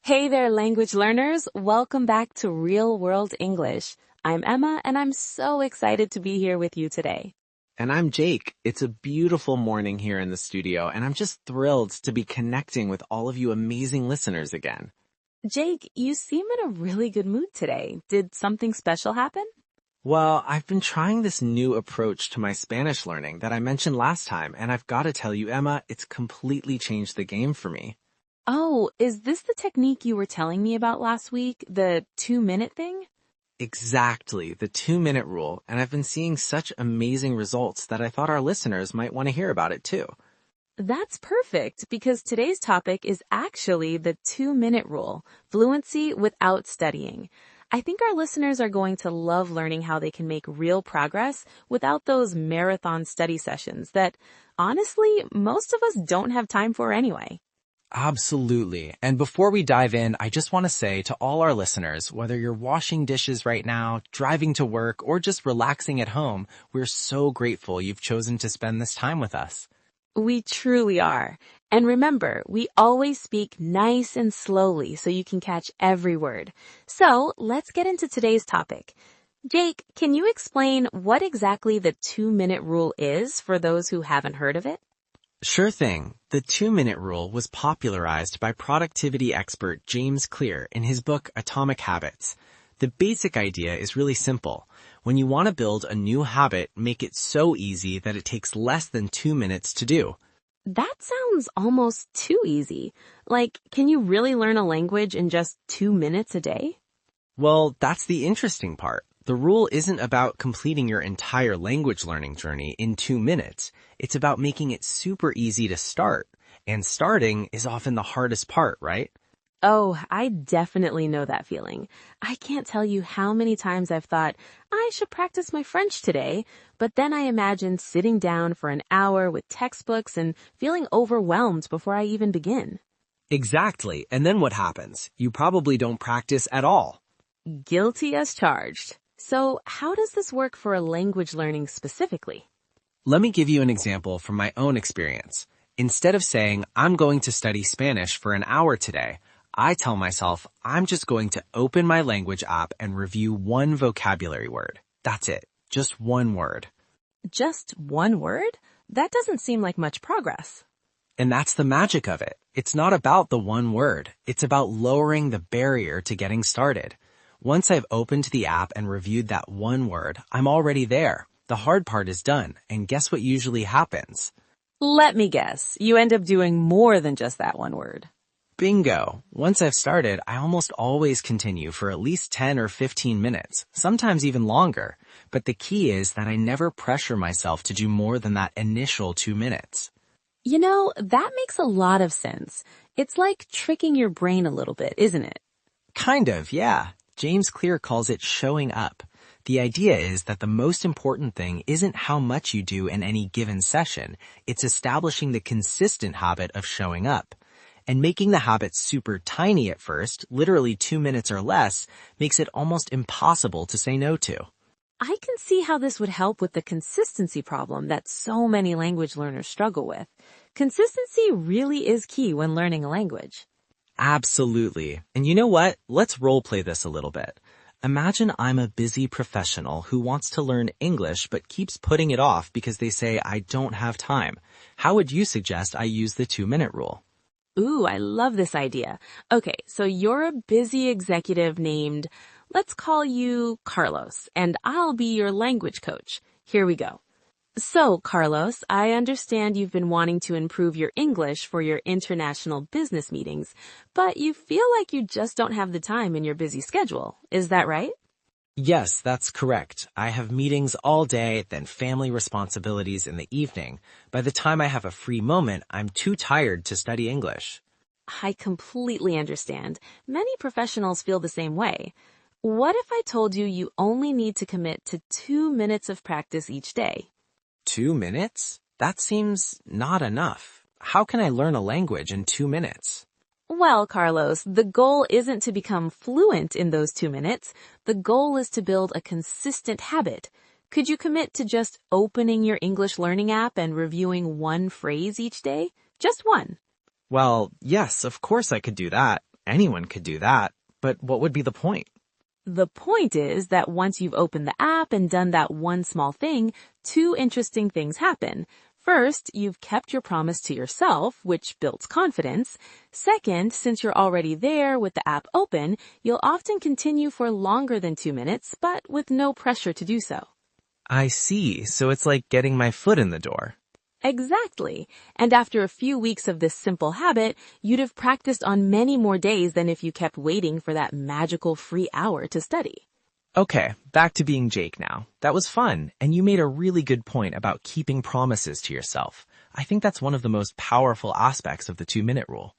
Hey there, language learners. Welcome back to Real World English. I'm Emma, and I'm so excited to be here with you today. And I'm Jake. It's a beautiful morning here in the studio, and I'm just thrilled to be connecting with all of you amazing listeners again. Jake, you seem in a really good mood today. Did something special happen? Well, I've been trying this new approach to my Spanish learning that I mentioned last time, and I've got to tell you, Emma, it's completely changed the game for me. Oh, is this the technique you were telling me about last week? The 2-minute thing? Exactly, the 2-minute rule, and I've been seeing such amazing results that I thought our listeners might want to hear about it too. That's perfect because today's topic is actually the 2-minute rule, fluency without studying. I think our listeners are going to love learning how they can make real progress without those marathon study sessions that, honestly, most of us don't have time for anyway. Absolutely. And before we dive in, I just want to say to all our listeners, whether you're washing dishes right now, driving to work, or just relaxing at home, we're so grateful you've chosen to spend this time with us. We truly are. And remember, we always speak nice and slowly so you can catch every word. So let's get into today's topic. Jake, can you explain what exactly the 2-minute rule is for those who haven't heard of it? Sure thing. The 2-minute rule was popularized by productivity expert James Clear in his book Atomic Habits. The basic idea is really simple. When you want to build a new habit, make it so easy that it takes less than 2 minutes to do. That sounds almost too easy. Like, can you really learn a language in just 2 minutes a day? Well, that's the interesting part. The rule isn't about completing your entire language learning journey in 2 minutes. It's about making it super easy to start. And starting is often the hardest part, right? Oh, I definitely know that feeling. I can't tell you how many times I've thought, I should practice my French today, but then I imagine sitting down for an hour with textbooks and feeling overwhelmed before I even begin. Exactly. And then what happens? You probably don't practice at all. Guilty as charged. So how does this work for a language learning specifically? Let me give you an example from my own experience. Instead of saying, I'm going to study Spanish for an hour today, I tell myself, I'm just going to open my language app and review one vocabulary word. That's it. Just one word. Just one word? That doesn't seem like much progress. And that's the magic of it. It's not about the one word. It's about lowering the barrier to getting started. Once I've opened the app and reviewed that one word, I'm already there. The hard part is done. And guess what usually happens? Let me guess. You end up doing more than just that one word. Bingo. Once I've started, I almost always continue for at least 10 or 15 minutes, sometimes even longer. But the key is that I never pressure myself to do more than that initial 2 minutes. You know, that makes a lot of sense. It's like tricking your brain a little bit, isn't it? Kind of, yeah. James Clear calls it showing up. The idea is that the most important thing isn't how much you do in any given session. It's establishing the consistent habit of showing up. And making the habit super tiny at first, literally 2 minutes or less, makes it almost impossible to say no to. I can see how this would help with the consistency problem that so many language learners struggle with. Consistency really is key when learning a language. Absolutely. And you know what? Let's role play this a little bit. Imagine I'm a busy professional who wants to learn English but keeps putting it off because they say I don't have time. How would you suggest I use the 2-minute rule? Ooh, I love this idea. Okay, so you're a busy executive named, let's call you Carlos, and I'll be your language coach. Here we go. So, Carlos, I understand you've been wanting to improve your English for your international business meetings, but you feel like you just don't have the time in your busy schedule. Is that right? Yes, that's correct. I have meetings all day, then family responsibilities in the evening. By the time I have a free moment, I'm too tired to study English. I completely understand. Many professionals feel the same way. What if I told you you only need to commit to 2 minutes of practice each day? 2 minutes? That seems not enough. How can I learn a language in 2 minutes? Well, Carlos, the goal isn't to become fluent in those 2 minutes. The goal is to build a consistent habit. Could you commit to just opening your English learning app and reviewing one phrase each day? Just one. Well, yes, of course I could do that. Anyone could do that, but what would be the point? The point is that once you've opened the app and done that one small thing, two interesting things happen. First, you've kept your promise to yourself, which builds confidence. Second, since you're already there with the app open, you'll often continue for longer than 2 minutes, but with no pressure to do so. I see, so it's like getting my foot in the door. Exactly. And after a few weeks of this simple habit, you'd have practiced on many more days than if you kept waiting for that magical free hour to study. Okay, back to being Jake now. That was fun, and you made a really good point about keeping promises to yourself. I think that's one of the most powerful aspects of the 2-minute rule.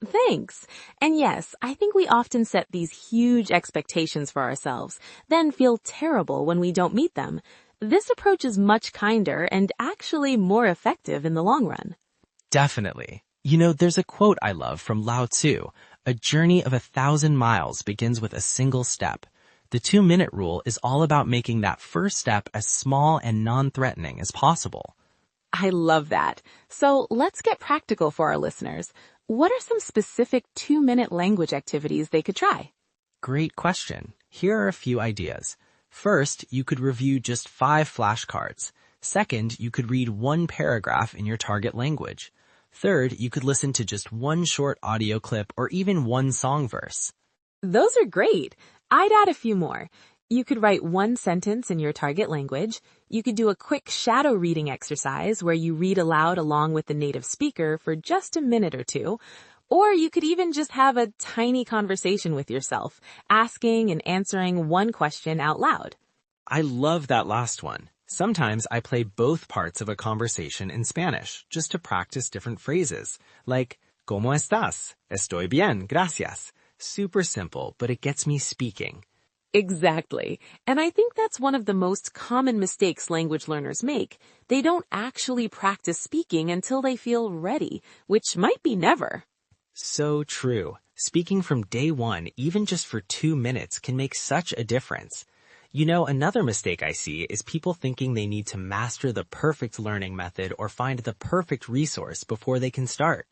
Thanks. And yes, I think we often set these huge expectations for ourselves, then feel terrible when we don't meet them. This approach is much kinder and actually more effective in the long run. Definitely. You know, there's a quote I love from Lao Tzu. A journey of 1,000 miles begins with a single step. The 2-minute rule is all about making that first step as small and non-threatening as possible. I love that. So let's get practical for our listeners. What are some specific 2-minute language activities they could try? Great question. Here are a few ideas. First, you could review just 5 flashcards. Second, you could read 1 paragraph in your target language. Third, you could listen to just 1 short audio clip or even 1 song verse. Those are great. I'd add a few more. You could write 1 sentence in your target language. You could do a quick shadow reading exercise where you read aloud along with the native speaker for just a minute or two. Or you could even just have a tiny conversation with yourself, asking and answering 1 question out loud. I love that last one. Sometimes I play both parts of a conversation in Spanish just to practice different phrases, like, ¿Cómo estás? Estoy bien, gracias. Super simple, but it gets me speaking. Exactly. And I think that's one of the most common mistakes language learners make. They don't actually practice speaking until they feel ready, which might be never. So true. Speaking from day one, even just for 2 minutes, can make such a difference. You know, another mistake I see is people thinking they need to master the perfect learning method or find the perfect resource before they can start.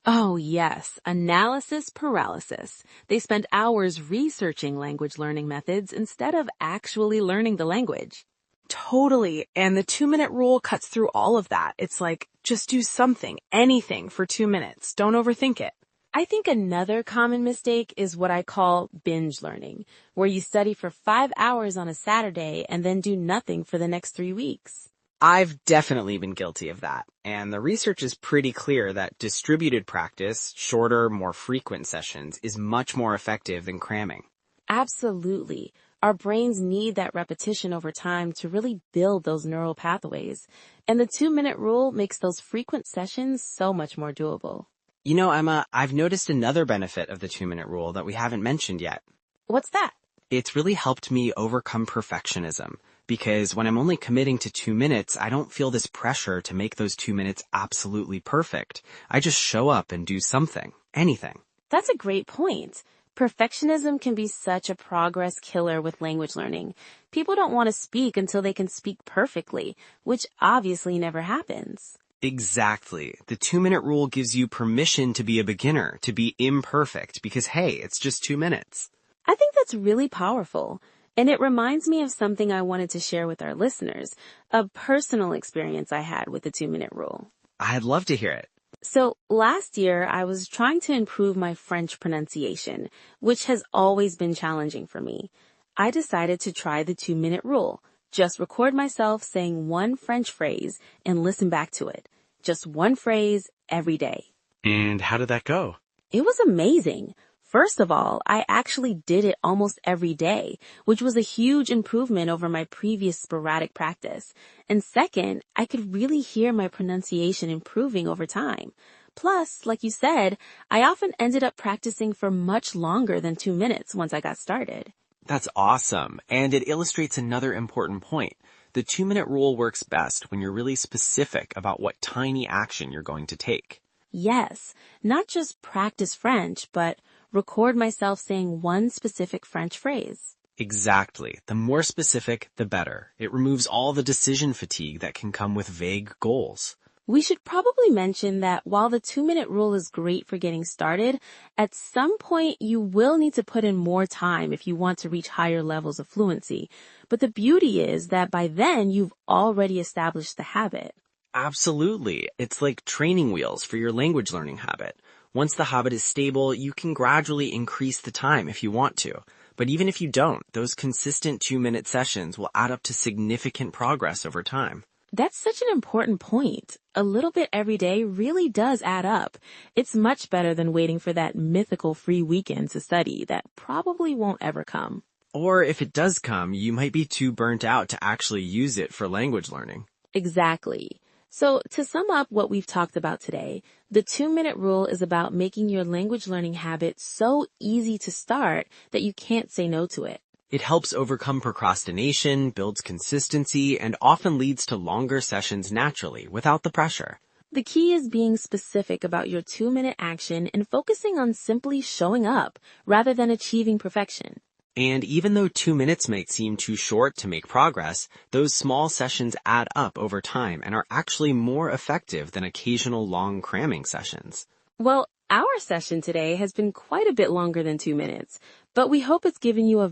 Oh yes, analysis paralysis. They spend hours researching language learning methods instead of actually learning the language. Totally. And the 2-minute rule cuts through all of that. It's like, just do something, anything for 2 minutes. Don't overthink it. I think another common mistake is what I call binge learning, where you study for 5 hours on a Saturday and then do nothing for the next 3 weeks. I've definitely been guilty of that, and the research is pretty clear that distributed practice, shorter, more frequent sessions, is much more effective than cramming. Absolutely. Our brains need that repetition over time to really build those neural pathways. And the 2-minute rule makes those frequent sessions so much more doable. You know, Emma, I've noticed another benefit of the 2-minute rule that we haven't mentioned yet. What's that? It's really helped me overcome perfectionism, because when I'm only committing to 2 minutes, I don't feel this pressure to make those 2 minutes absolutely perfect. I just show up and do something, anything. That's a great point. Perfectionism can be such a progress killer with language learning. People don't want to speak until they can speak perfectly, which obviously never happens. Exactly. The 2-minute rule gives you permission to be a beginner, to be imperfect, because hey, it's just 2 minutes. I think that's really powerful. And it reminds me of something I wanted to share with our listeners, a personal experience I had with the 2-minute rule. I'd love to hear it. So last year, I was trying to improve my French pronunciation, which has always been challenging for me. I decided to try the 2-minute rule. Just record myself saying 1 French phrase and listen back to it. Just 1 phrase every day. And how did that go? It was amazing. First of all, I actually did it almost every day, which was a huge improvement over my previous sporadic practice. And second, I could really hear my pronunciation improving over time. Plus, like you said, I often ended up practicing for much longer than 2 minutes once I got started. That's awesome. And it illustrates another important point. The 2-minute rule works best when you're really specific about what tiny action you're going to take. Yes, not just practice French, but record myself saying 1 specific French phrase. Exactly. The more specific, the better. It removes all the decision fatigue that can come with vague goals. We should probably mention that while the 2-minute rule is great for getting started, at some point you will need to put in more time if you want to reach higher levels of fluency. But the beauty is that by then you've already established the habit. Absolutely. It's like training wheels for your language learning habit. Once the habit is stable, you can gradually increase the time if you want to. But even if you don't, those consistent 2-minute sessions will add up to significant progress over time. That's such an important point. A little bit every day really does add up. It's much better than waiting for that mythical free weekend to study that probably won't ever come. Or if it does come, you might be too burnt out to actually use it for language learning. Exactly. So to sum up what we've talked about today, the 2-minute rule is about making your language learning habit so easy to start that you can't say no to it. It helps overcome procrastination, builds consistency, and often leads to longer sessions naturally without the pressure. The key is being specific about your 2-minute action and focusing on simply showing up rather than achieving perfection. And even though 2 minutes might seem too short to make progress, those small sessions add up over time and are actually more effective than occasional long cramming sessions. Well, our session today has been quite a bit longer than 2 minutes, but we hope it's given you a